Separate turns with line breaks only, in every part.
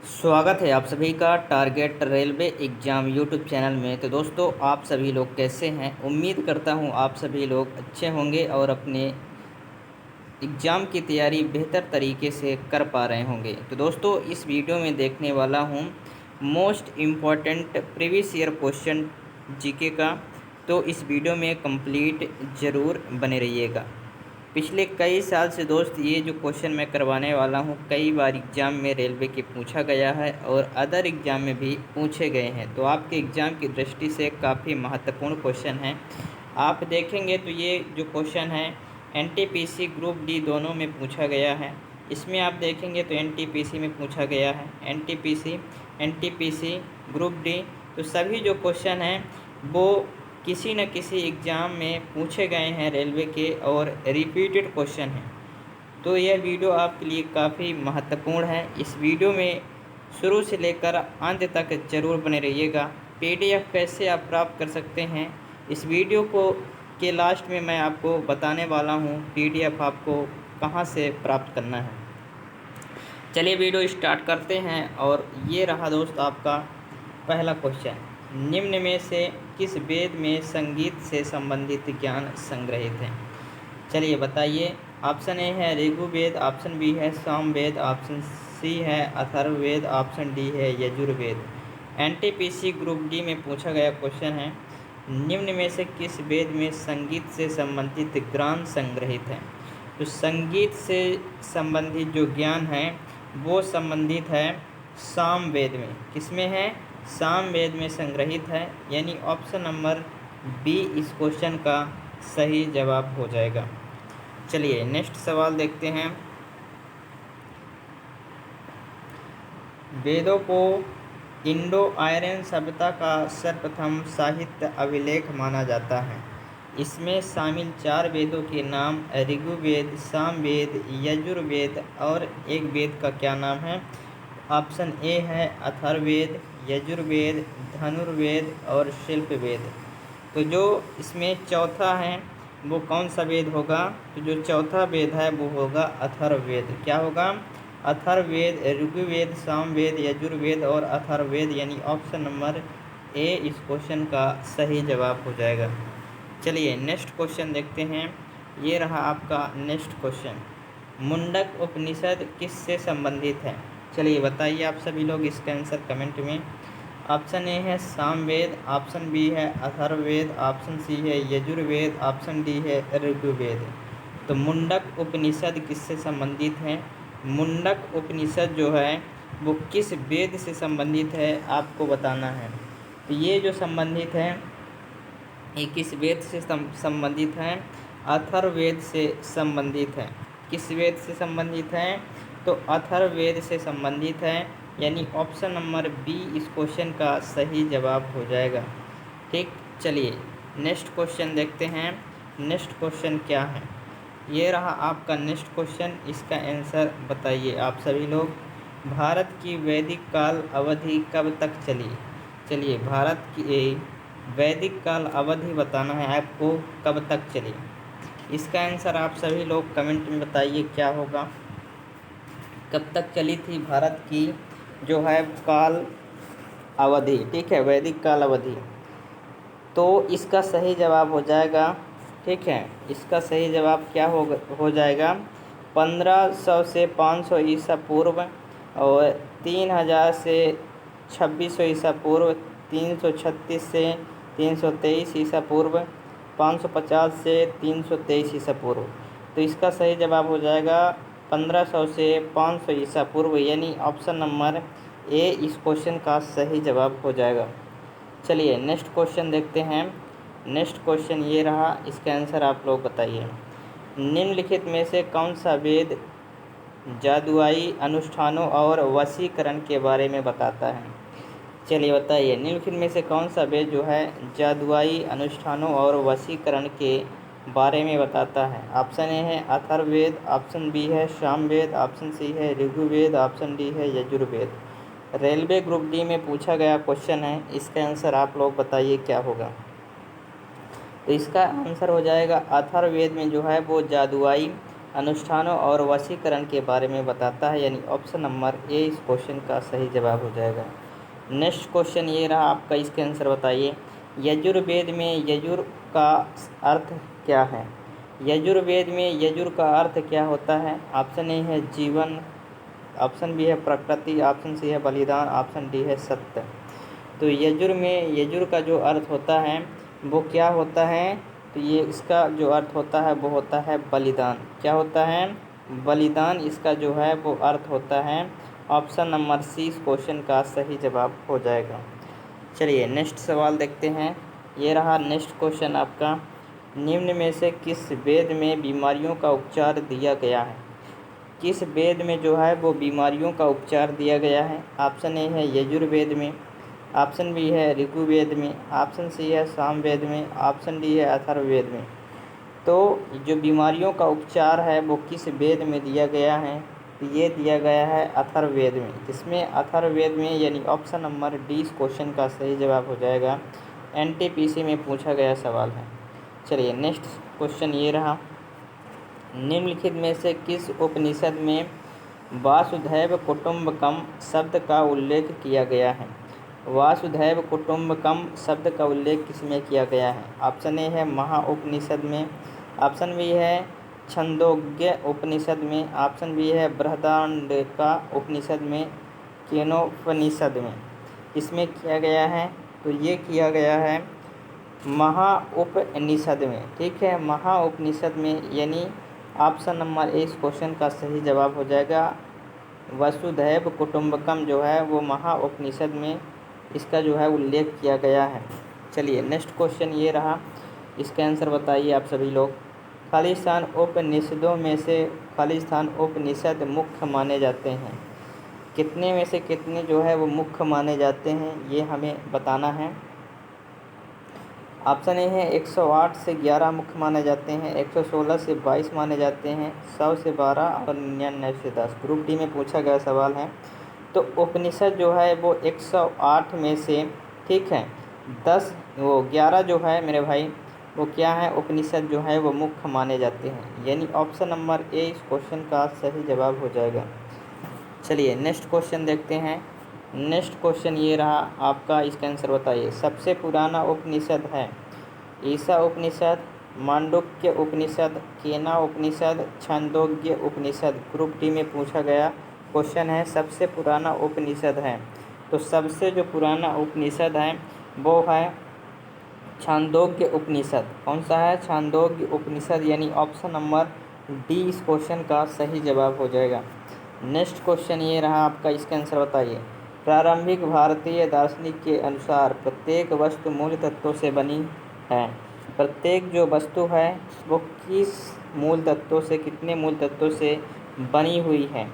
स्वागत है आप सभी का target railway exam YouTube channel में। तो दोस्तों, आप सभी लोग कैसे हैं? उम्मीद करता हूं आप सभी लोग अच्छे होंगे और अपने एग्ज़ाम की तैयारी बेहतर तरीके से कर पा रहे होंगे। तो दोस्तों, इस वीडियो में देखने वाला हूं most important previous year question GK का। तो इस वीडियो में कंप्लीट ज़रूर बने रहिएगा। पिछले कई साल से दोस्त ये जो क्वेश्चन मैं करवाने वाला हूँ कई बार एग्ज़ाम में रेलवे के पूछा गया है और अदर एग्ज़ाम में भी पूछे गए हैं। तो आपके एग्ज़ाम की दृष्टि से काफ़ी महत्वपूर्ण क्वेश्चन है। आप देखेंगे तो ये जो क्वेश्चन है एनटीपीसी ग्रुप डी दोनों में पूछा गया है। इसमें आप देखेंगे तो एनटीपीसी में पूछा गया है, एनटीपीसी ग्रुप डी। तो सभी जो क्वेश्चन हैं वो किसी न किसी एग्ज़ाम में पूछे गए हैं रेलवे के और रिपीटेड क्वेश्चन हैं। तो यह वीडियो आपके लिए काफ़ी महत्वपूर्ण है। इस वीडियो में शुरू से लेकर अंत तक ज़रूर बने रहिएगा। पीडीएफ कैसे आप प्राप्त कर सकते हैं, इस वीडियो को के लास्ट में मैं आपको बताने वाला हूँ पीडीएफ आपको कहाँ से प्राप्त करना है। चलिए वीडियो स्टार्ट करते हैं। और ये रहा दोस्त आपका पहला क्वेश्चन, निम्न में से किस वेद में संगीत से संबंधित ज्ञान संग्रहित है? चलिए बताइए। ऑप्शन ए है ऋग्वेद, ऑप्शन बी है सामवेद, ऑप्शन सी है अथर्ववेद, ऑप्शन डी है यजुर्वेद। एनटीपीसी ग्रुप डी में पूछा गया क्वेश्चन है, निम्न में से किस वेद में संगीत से संबंधित ज्ञान संग्रहित है? तो संगीत से संबंधित जो ज्ञान है वो संबंधित है सामवेद में। किसमें है? सामवेद में संग्रहित है, यानी ऑप्शन नंबर बी इस क्वेश्चन का सही जवाब हो जाएगा। चलिए नेक्स्ट सवाल देखते हैं। वेदों को इंडो आर्यन सभ्यता का सर्वप्रथम साहित्य अभिलेख माना जाता है। इसमें शामिल 4 वेदों के नाम ऋग्वेद, सामवेद, यजुर्वेद और एक वेद का क्या नाम है? ऑप्शन ए है अथर्ववेद, यजुर्वेद, धनुर्वेद और शिल्पवेद। तो जो इसमें चौथा है वो कौन सा वेद होगा? तो जो चौथा वेद है वो होगा अथर्ववेद। क्या होगा? अथर्ववेद, ऋग्वेद, सामवेद, यजुर्वेद और अथर्ववेद, यानी ऑप्शन नंबर ए इस क्वेश्चन का सही जवाब हो जाएगा। चलिए नेक्स्ट क्वेश्चन देखते हैं। ये रहा आपका नेक्स्ट क्वेश्चन, मुंडक उपनिषद किससे संबंधित है? चलिए बताइए आप सभी लोग इसका आंसर कमेंट में। ऑप्शन ए है सामवेद, ऑप्शन बी है अथर्ववेद, ऑप्शन सी है यजुर्वेद, ऑप्शन डी है ऋग्वेद। तो मुंडक उपनिषद किससे संबंधित है? मुंडक उपनिषद जो है वो किस वेद से संबंधित है आपको बताना है। तो ये जो संबंधित है ये किस वेद से संबंधित है? अथर्ववेद से संबंधित है। किस वेद से संबंधित है? तो अथर्ववेद से संबंधित है, यानी ऑप्शन नंबर बी इस क्वेश्चन का सही जवाब हो जाएगा। ठीक, चलिए नेक्स्ट क्वेश्चन देखते हैं। नेक्स्ट क्वेश्चन क्या है? ये रहा आपका नेक्स्ट क्वेश्चन, इसका आंसर बताइए आप सभी लोग। भारत की वैदिक काल अवधि कब तक चली? चलिए भारत की वैदिक काल अवधि बताना है आपको, कब तक चली। इसका आंसर आप सभी लोग कमेंट में बताइए क्या होगा। कब तक चली थी भारत की जो है काल अवधि? ठीक है, वैदिक काल अवधि। तो इसका सही जवाब हो जाएगा, ठीक है, इसका सही जवाब क्या हो जाएगा? 1500 से 500 ईसा पूर्व, और 3000 से 2600 ईसा पूर्व, 336 से 323 ईसा पूर्व, 550 से 323 ईसा पूर्व। तो इसका सही जवाब हो जाएगा 1500 से 500 ईसा पूर्व, यानी ऑप्शन नंबर ए इस क्वेश्चन का सही जवाब हो जाएगा। चलिए नेक्स्ट क्वेश्चन देखते हैं। नेक्स्ट क्वेश्चन ये रहा, इसका आंसर आप लोग बताइए। निम्नलिखित में से कौन सा वेद जादुई अनुष्ठानों और वशीकरण के बारे में बताता है? चलिए बताइए, निम्नलिखित में से कौन सा वेद जो है जादुई अनुष्ठानों और वशीकरण के बारे में बताता है? ऑप्शन ए है अथर्ववेद, ऑप्शन बी है सामवेद, ऑप्शन सी है ऋग्वेद, ऑप्शन डी है यजुर्वेद। रेलवे ग्रुप डी में पूछा गया क्वेश्चन है, इसका आंसर आप लोग बताइए क्या होगा। तो इसका आंसर हो जाएगा अथर्ववेद में जो है वो जादुई अनुष्ठानों और वशीकरण के बारे में बताता है, यानी ऑप्शन नंबर ए इस क्वेश्चन का सही जवाब हो जाएगा। नेक्स्ट क्वेश्चन ये रहा आपका, इसके आंसर बताइए। यजुर्वेद में यजुर का अर्थ क्या है? यजुर्वेद में यजुर का अर्थ क्या होता है? ऑप्शन ए है जीवन, ऑप्शन बी है प्रकृति, ऑप्शन सी है बलिदान, ऑप्शन डी है सत्य। तो यजुर में यजुर का जो अर्थ होता है वो क्या होता है? तो ये इसका जो अर्थ होता है वो होता है बलिदान। क्या होता है? बलिदान इसका जो है वो अर्थ होता है। ऑप्शन नंबर सी इस क्वेश्चन का सही जवाब हो जाएगा। चलिए नेक्स्ट सवाल देखते हैं। ये रहा नेक्स्ट क्वेश्चन आपका, निम्न में से किस वेद में बीमारियों का उपचार दिया गया है? किस वेद में जो है वो बीमारियों का उपचार दिया गया है? ऑप्शन ए है यजुर्वेद में, ऑप्शन बी है ऋग्वेद में, ऑप्शन सी है सामवेद में, ऑप्शन डी है अथर्ववेद में। तो जो बीमारियों का उपचार है वो किस वेद में दिया गया है? ये दिया गया है अथर्ववेद में। इसमें अथर्ववेद में, यानी ऑप्शन नंबर डी इस क्वेश्चन का सही जवाब हो जाएगा। एनटीपीसी में पूछा गया सवाल है। चलिए नेक्स्ट क्वेश्चन ये रहा, निम्नलिखित में से किस उपनिषद में वासुधैव कुटुम्बकम शब्द का उल्लेख किया गया है? वासुधैव कुटुम्बकम शब्द का उल्लेख किसमें किया गया है? ऑप्शन ए है महाउपनिषद में, ऑप्शन बी है छंदोग्य उपनिषद में, ऑप्शन बी है बृहदारण्यका उपनिषद में, केनोपनिषद में। इसमें किया गया है, तो ये किया गया है महाउपनिषद में। ठीक है, महाउपनिषद में, यानी ऑप्शन नंबर ए इस क्वेश्चन का सही जवाब हो जाएगा। वसुधैव कुटुम्बकम जो है वो महाउपनिषद में इसका जो है उल्लेख किया गया है। चलिए नेक्स्ट क्वेश्चन ये रहा, इसका आंसर बताइए आप सभी लोग। खालिस्तान उपनिषदों में से खालिस्तान उपनिषद मुख्य माने जाते हैं। कितने में से कितने जो है वो मुख्य माने जाते हैं ये हमें बताना है। ऑप्शन ए है 108 से 11 मुख्य माने जाते हैं, 116 से 22 माने जाते हैं, 100 से 12 और 99 से 10। ग्रुप डी में पूछा गया सवाल है। तो उपनिषद जो है वो 108 में से, ठीक है, 11 जो है मेरे भाई वो क्या है, उपनिषद जो है वो मुख्य माने जाते हैं, यानी ऑप्शन नंबर ए इस क्वेश्चन का सही जवाब हो जाएगा। चलिए नेक्स्ट क्वेश्चन देखते हैं। नेक्स्ट क्वेश्चन ये रहा आपका, इसका आंसर बताइए। सबसे पुराना उपनिषद है ईसा उपनिषद, मांडुक्य उपनिषद, केना उपनिषद, छांदोग्य उपनिषद। ग्रुप डी में पूछा गया क्वेश्चन है, सबसे पुराना उपनिषद है। तो सबसे जो पुराना उपनिषद है वो है छांदोग्य उपनिषद। कौन सा है? छांदोग्य उपनिषद, यानी ऑप्शन नंबर डी इस क्वेश्चन का सही जवाब हो जाएगा। नेक्स्ट क्वेश्चन ये रहा आपका, इसका आंसर बताइए। प्रारंभिक भारतीय दार्शनिक के अनुसार प्रत्येक वस्तु मूल तत्वों से बनी है। प्रत्येक जो वस्तु है वो किस मूल तत्वों से, कितने मूल तत्वों से बनी हुई है?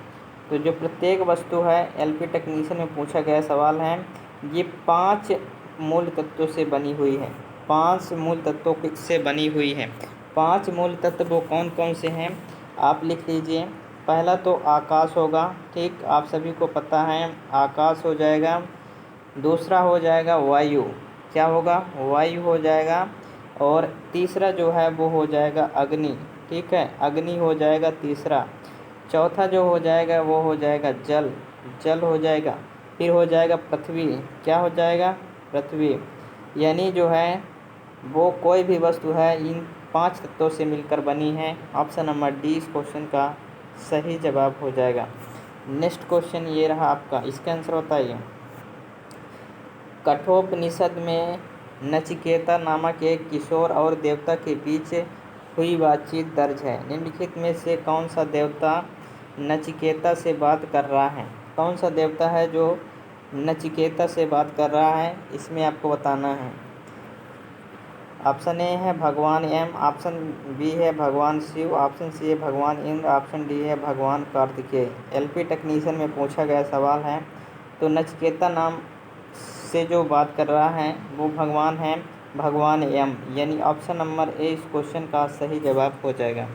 तो जो प्रत्येक वस्तु है, एलपी टेक्नीशियन में पूछा गया सवाल है, ये 5 मूल तत्वों से बनी हुई है। 5 मूल तत्वों से बनी हुई है। 5 मूल तत्व वो कौन कौन से हैं आप लिख लीजिए। पहला तो आकाश होगा, ठीक, आप सभी को पता है आकाश हो जाएगा। दूसरा हो जाएगा वायु, क्या होगा? वायु हो जाएगा। और तीसरा जो है वो हो जाएगा अग्नि, ठीक है, अग्नि हो जाएगा तीसरा। चौथा जो हो जाएगा वो हो जाएगा जल, जल हो जाएगा। फिर हो जाएगा पृथ्वी, क्या हो जाएगा? पृथ्वी। यानी जो है वो कोई भी वस्तु है इन 5 तत्वों से मिलकर बनी है। ऑप्शन नंबर डी इस क्वेश्चन का सही जवाब हो जाएगा। नेक्स्ट क्वेश्चन ये रहा आपका, इसका आंसर बताइए। कठोपनिषद में नचिकेता नामक एक किशोर और देवता के बीच हुई बातचीत दर्ज है। निम्नलिखित में से कौन सा देवता नचिकेता से बात कर रहा है? कौन सा देवता है जो नचिकेता से बात कर रहा है, इसमें आपको बताना है। ऑप्शन ए है भगवान एम, ऑप्शन बी है भगवान शिव, ऑप्शन सी है भगवान इंद्र, ऑप्शन डी है भगवान कार्तिकेय। एलपी टेक्नीशियन में पूछा गया सवाल है। तो नचिकेता नाम से जो बात कर रहा है वो भगवान है भगवान एम, यानी ऑप्शन नंबर ए इस क्वेश्चन का सही जवाब हो जाएगा।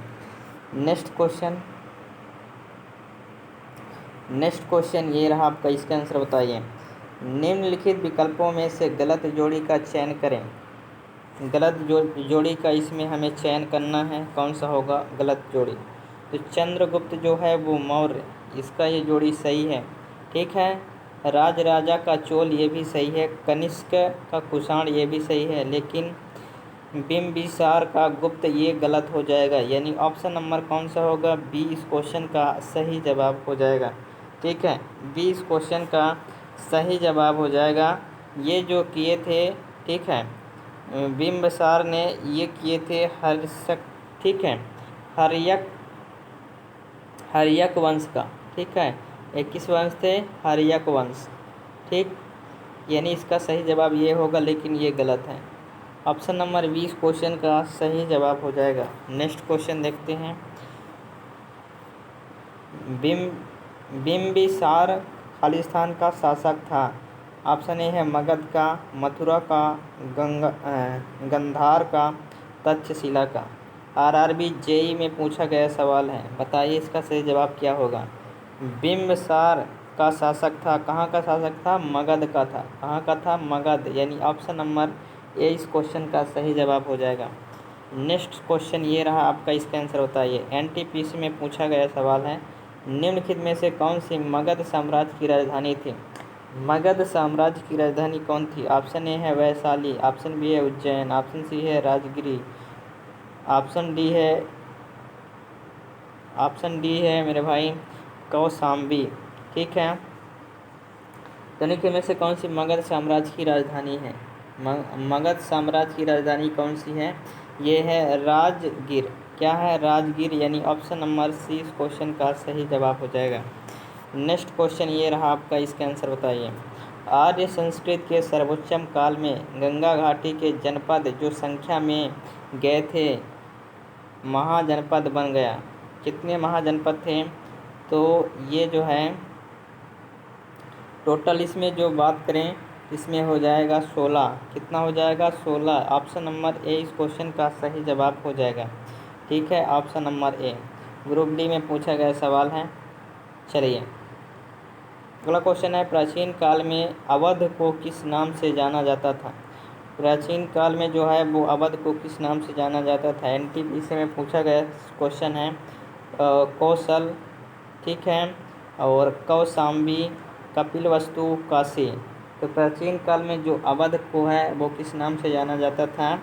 नेक्स्ट क्वेश्चन ये रहा आपका, इसका आंसर बताइए। निम्नलिखित विकल्पों में से गलत जोड़ी का चयन करें। गलत जोड़ी का इसमें हमें चयन करना है, कौन सा होगा गलत जोड़ी? तो चंद्रगुप्त जो है वो मौर्य, इसका ये जोड़ी सही है। ठीक है, राज राजा का चोल ये भी सही है, कनिष्क का कुषाण ये भी सही है, लेकिन बिंबिसार का गुप्त ये गलत हो जाएगा, यानी ऑप्शन नंबर कौन सा होगा, बी इस क्वेश्चन का सही जवाब हो जाएगा। ठीक है, बी इस क्वेश्चन का सही जवाब हो जाएगा। ये जो किए थे, ठीक है, बिंबिसार ने ये किए थे हर्षक, ठीक है, हर्यक हर्यक वंश का। ठीक है, 21 वंश थे, हर्यक वंश। ठीक, यानी इसका सही जवाब ये होगा, लेकिन ये गलत है। ऑप्शन नंबर 20 क्वेश्चन का सही जवाब हो जाएगा। नेक्स्ट क्वेश्चन देखते हैं। बिंबिसार खालिस्तान का शासक था। ऑप्शन ए है मगध का, मथुरा का, गंधार का, तक्षशिला का। आरआरबी जेई में पूछा गया सवाल है, बताइए इसका सही जवाब क्या होगा। बिंबिसार का शासक था, कहाँ का शासक था, मगध का था। कहाँ का था, मगध, यानी ऑप्शन नंबर ए इस क्वेश्चन का सही जवाब हो जाएगा। नेक्स्ट क्वेश्चन ये रहा आपका, इसका आंसर बताइए। एनटीपीसी में पूछा गया सवाल है, निम्नलिखित में से कौन सी मगध साम्राज्य की राजधानी थी। मगध साम्राज्य की राजधानी कौन थी। ऑप्शन ए है वैशाली, ऑप्शन बी है उज्जैन, ऑप्शन सी है राजगिरी, ऑप्शन डी है मेरे भाई कौशाम्बी। ठीक है, तो निम्नलिखित में से कौन सी मगध साम्राज्य की राजधानी है। मगध साम्राज्य की राजधानी कौन सी है, ये है राजगीर। क्या है, राजगीर, यानी ऑप्शन नंबर सी इस क्वेश्चन का सही जवाब हो जाएगा। नेक्स्ट क्वेश्चन ये रहा आपका, इसका आंसर बताइए। आर्य संस्कृत के सर्वोच्चम काल में गंगा घाटी के जनपद जो संख्या में गए थे महाजनपद बन गया। कितने महाजनपद थे, तो ये जो है टोटल इसमें जो बात करें इसमें हो जाएगा 16। कितना हो जाएगा, 16। ऑप्शन नंबर ए इस क्वेश्चन का सही जवाब हो जाएगा। ठीक है, option number A group D में पूछा गया सवाल है। चलिए अगला क्वेश्चन है, प्राचीन काल में अवध को किस नाम से जाना जाता था। प्राचीन काल में जो है वो अवध को किस नाम से जाना जाता था। एनटीपीसी में पूछा गया क्वेश्चन है। कौशल, ठीक है, और कौशाम्बी, कपिलवस्तु, काशी। तो प्राचीन काल में जो अवध को है वो किस नाम से जाना जाता था,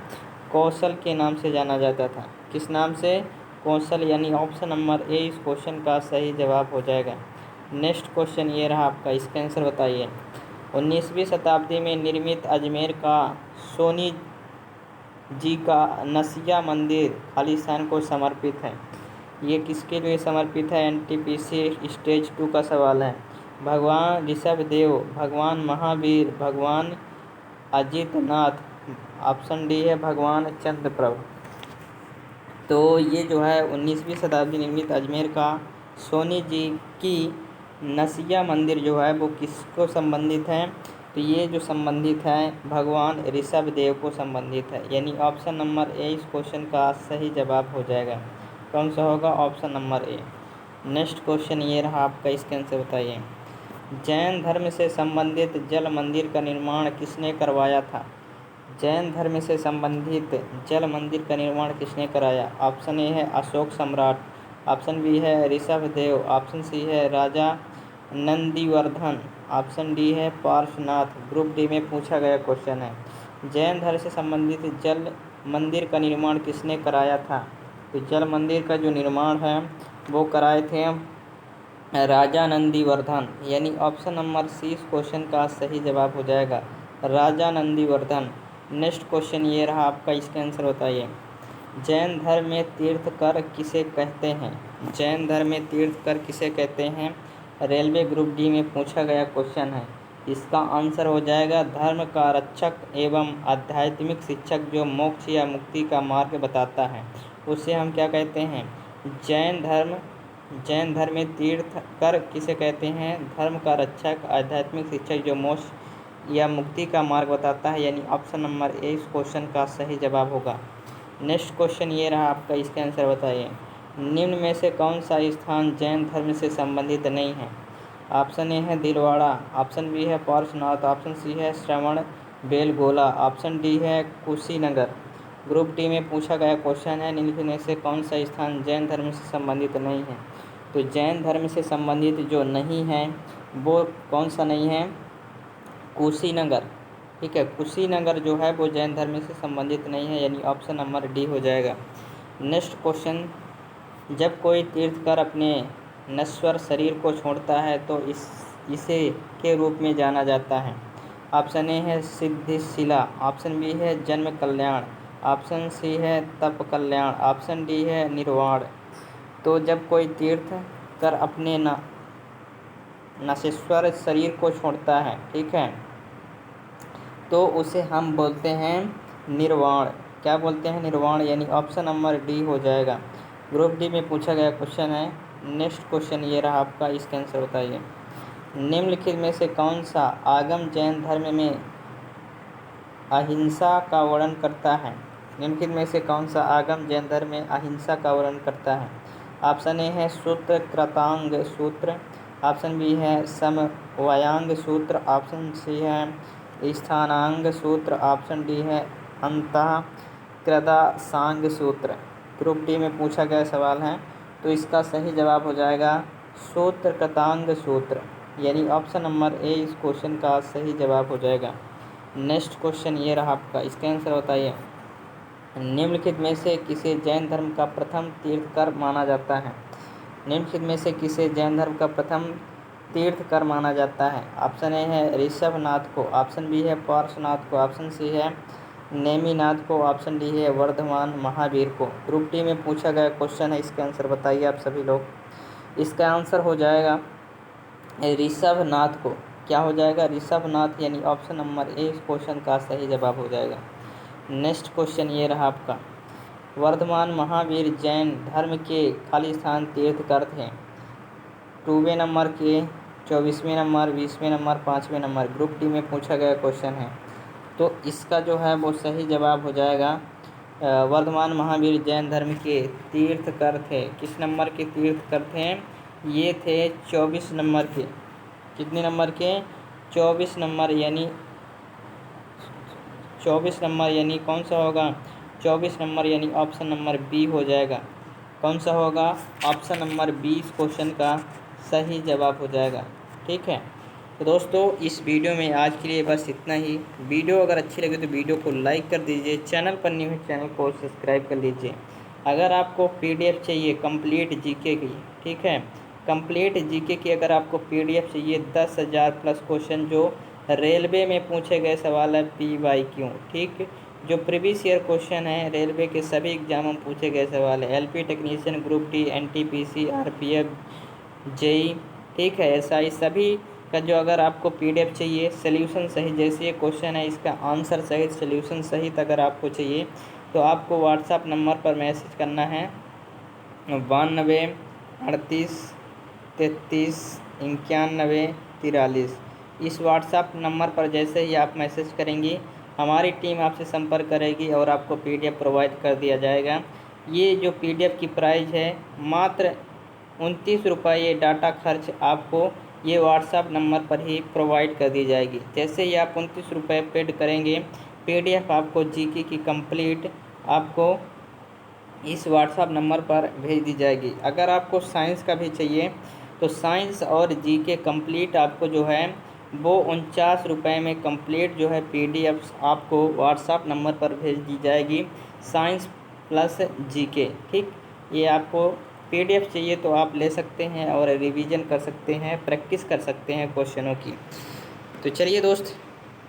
कौशल के नाम से जाना जाता था। किस नाम से, कौशल, यानी ऑप्शन नंबर ए इस क्वेश्चन का सही जवाब हो जाएगा। नेक्स्ट क्वेश्चन ये रहा आपका, इसका आंसर बताइए। 19वीं शताब्दी में निर्मित अजमेर का सोनी जी का नसिया मंदिर खालिस्तान को समर्पित है। ये किसके लिए समर्पित है, एनटीपीसी स्टेज 2 का सवाल है। भगवान ऋषभदेव, भगवान महावीर, भगवान अजितनाथ, ऑप्शन डी है भगवान चंद्रप्रभ। तो ये जो है 19वीं शताब्दी निर्मित अजमेर का सोनी जी की नसिया मंदिर जो है वो किसको संबंधित है, तो ये जो संबंधित है भगवान ऋषभदेव को संबंधित है, यानी ऑप्शन नंबर ए इस क्वेश्चन का सही जवाब हो जाएगा। कौन सा होगा, option number A. Next question ये रहा आपका, इसके आंसर बताइए। जैन धर्म से संबंधित जल मंदिर का निर्माण किसने करवाया था। जैन धर्म से संबंधित जल मंदिर का निर्माण किसने कराया। ऑप्शन ए है अशोक सम्राट, ऑप्शन बी है ऋषभदेव, ऑप्शन सी है राजा नंदीवर्धन, ऑप्शन डी है पार्श्वनाथ। ग्रुप डी में पूछा गया क्वेश्चन है, जैन धर्म से संबंधित जल मंदिर का निर्माण किसने कराया था। तो जल मंदिर का जो निर्माण है वो कराए थे राजा नंदीवर्धन, यानी ऑप्शन नंबर सी इस क्वेश्चन का सही जवाब हो जाएगा, राजा नंदीवर्धन। नेक्स्ट क्वेश्चन ये रहा आपका, इसका आंसर बताइए। जैन धर्म में तीर्थकर किसे कहते हैं। जैन धर्म में तीर्थकर किसे कहते हैं, रेलवे ग्रुप डी में पूछा गया क्वेश्चन है। इसका आंसर हो जाएगा धर्म का रक्षक एवं आध्यात्मिक शिक्षक जो मोक्ष या मुक्ति का मार्ग बताता है, उसे हम क्या कहते हैं, जैन धर्म में तीर्थकर किसे कहते हैं, धर्म का रक्षक, आध्यात्मिक शिक्षक जो मोक्ष या मुक्ति का मार्ग बताता है, यानी ऑप्शन नंबर ए इस क्वेश्चन का सही जवाब होगा। नेक्स्ट क्वेश्चन ये रहा आपका, इसका आंसर बताइए। निम्न में से कौन सा स्थान जैन धर्म से संबंधित नहीं है। ऑप्शन ए है दिलवाड़ा, ऑप्शन बी है पार्श्वनाथ, ऑप्शन सी है श्रवण बेलगोला, ऑप्शन डी है कुशीनगर। ग्रुप डी में पूछा गया क्वेश्चन है, निम्नलिखित में से कौन सा स्थान जैन धर्म से संबंधित नहीं है। तो जैन धर्म से संबंधित जो नहीं है वो कौन सा नहीं है, कुशीनगर। ठीक है, कुशीनगर जो है वो जैन धर्म से संबंधित नहीं है, यानी ऑप्शन नंबर डी हो जाएगा। नेक्स्ट क्वेश्चन, जब कोई तीर्थकर अपने नश्वर शरीर को छोड़ता है तो इसे के रूप में जाना जाता है। ऑप्शन ए है सिद्धिशिला, ऑप्शन बी है जन्म कल्याण, ऑप्शन सी है तप कल्याण, ऑप्शन डी है निर्वाण। तो जब कोई तीर्थ कर अपने नश्वर शरीर को छोड़ता है, ठीक है, तो उसे हम बोलते हैं निर्वाण। क्या बोलते हैं, निर्वाण, यानी ऑप्शन नंबर डी हो जाएगा। ग्रुप डी में पूछा गया क्वेश्चन है। नेक्स्ट क्वेश्चन ये रहा आपका, इसका आंसर बताइए। निम्नलिखित में से कौन सा आगम जैन धर्म में अहिंसा का वर्णन करता है। निम्नलिखित में से कौन सा आगम जैन धर्म में अहिंसा का वर्णन करता है। ऑप्शन ए है सूत्र कृतांग सूत्र, ऑप्शन बी है समवायांग सूत्र, ऑप्शन सी है स्थानांग सूत्र, ऑप्शन डी है अंतःकृदासांग सूत्र। ग्रुप डी में पूछा गया सवाल है, तो इसका सही जवाब हो जाएगा सूत्र कृतांग सूत्र, यानी ऑप्शन नंबर ए इस क्वेश्चन का सही जवाब हो जाएगा। नेक्स्ट क्वेश्चन ये रहा आपका, इसका आंसर बताइए। निम्नलिखित में से किसे जैन धर्म का प्रथम तीर्थकर माना जाता है। निम्नलिखित में से किसे जैन धर्म का प्रथम तीर्थकर माना जाता है। ऑप्शन ए है ऋषभनाथ को, ऑप्शन बी है पार्श्वनाथ को, ऑप्शन सी है नेमिनाथ को, ऑप्शन डी है वर्धमान महावीर को। ग्रुप डी में पूछा गया क्वेश्चन है, इसका आंसर बताइए आप सभी लोग। इसका आंसर हो जाएगा ऋषभनाथ को। क्या हो जाएगा, ऋषभनाथ, यानी ऑप्शन नंबर ए इस क्वेश्चन का सही जवाब हो जाएगा। नेक्स्ट क्वेश्चन ये रहा आपका, वर्धमान महावीर जैन धर्म के खाली स्थान तीर्थकर थे। 2वें नंबर के, 24वें नंबर, 20वें नंबर, 5वें नंबर। ग्रुप डी में पूछा गया क्वेश्चन है, तो इसका जो है वो सही जवाब हो जाएगा वर्धमान महावीर जैन धर्म के तीर्थकर थे। किस नंबर के तीर्थकर थे, ये थे 24 नंबर के। कितने नंबर के, 24 नंबर, यानी 24 नंबर, यानी कौन सा होगा, 24 नंबर, यानी ऑप्शन नंबर बी हो जाएगा। कौन सा होगा, ऑप्शन नंबर बी इस क्वेश्चन का सही जवाब हो जाएगा। ठीक है, तो दोस्तों इस वीडियो में आज के लिए बस इतना ही। वीडियो अगर अच्छी लगे तो वीडियो को लाइक कर दीजिए, चैनल पर न्यू है चैनल को सब्सक्राइब कर लीजिए। अगर आपको PDF चाहिए कंप्लीट जीके की, ठीक है, कंप्लीट जीके की अगर आपको PDF चाहिए 10,000 प्लस क्वेश्चन जो रेलवे में पूछे गए सवाल है PYQ, ठीक, जो प्रीवियस ईयर क्वेश्चन है रेलवे के सभी एग्जामों में पूछे गए सवाल है, LP technician, group D, NTPC, RPF, JEE, ठीक है, SI, सभी का जो अगर आपको PDF चाहिए सल्यूशन सहित, जैसे ये क्वेश्चन है इसका आंसर सहित सल्यूशन सहित अगर आपको चाहिए तो आपको व्हाट्सएप नंबर पर मैसेज करना है 92 38 33 91 43। इस व्हाट्सएप नंबर पर जैसे ही आप मैसेज करेंगी हमारी टीम आपसे संपर्क करेगी और आपको PDF प्रोवाइड कर दिया जाएगा। ये जो PDF की प्राइस है मात्र 29 रुपये, ये डाटा खर्च आपको ये व्हाट्सएप नंबर पर ही प्रोवाइड कर दी जाएगी। जैसे ही आप 29 रुपये पेड करेंगे PDF आपको GK की कंप्लीट आपको इस व्हाट्सएप नंबर पर भेज दी जाएगी। अगर आपको साइंस का भी चाहिए तो साइंस और GK कंप्लीट आपको जो है वो 49 रुपये में कंप्लीट जो है PDF आपको व्हाट्सएप नंबर पर भेज दी जाएगी, साइंस प्लस GK, ठीक। ये आपको PDF चाहिए तो आप ले सकते हैं और रिवीजन कर सकते हैं, प्रैक्टिस कर सकते हैं क्वेश्चनों की। तो चलिए दोस्त,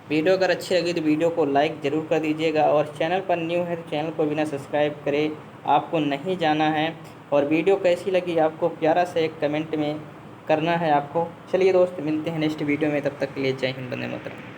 वीडियो अगर अच्छी लगी तो वीडियो को लाइक ज़रूर कर दीजिएगा और चैनल पर न्यू है तो चैनल को बिना सब्सक्राइब करे आपको नहीं जाना है। और वीडियो कैसी लगी आपको प्यारा से एक कमेंट में करना है आपको। चलिए दोस्त, मिलते हैं नेक्स्ट वीडियो में, तब तक के लिए जय हिंद, वंदे मातरम।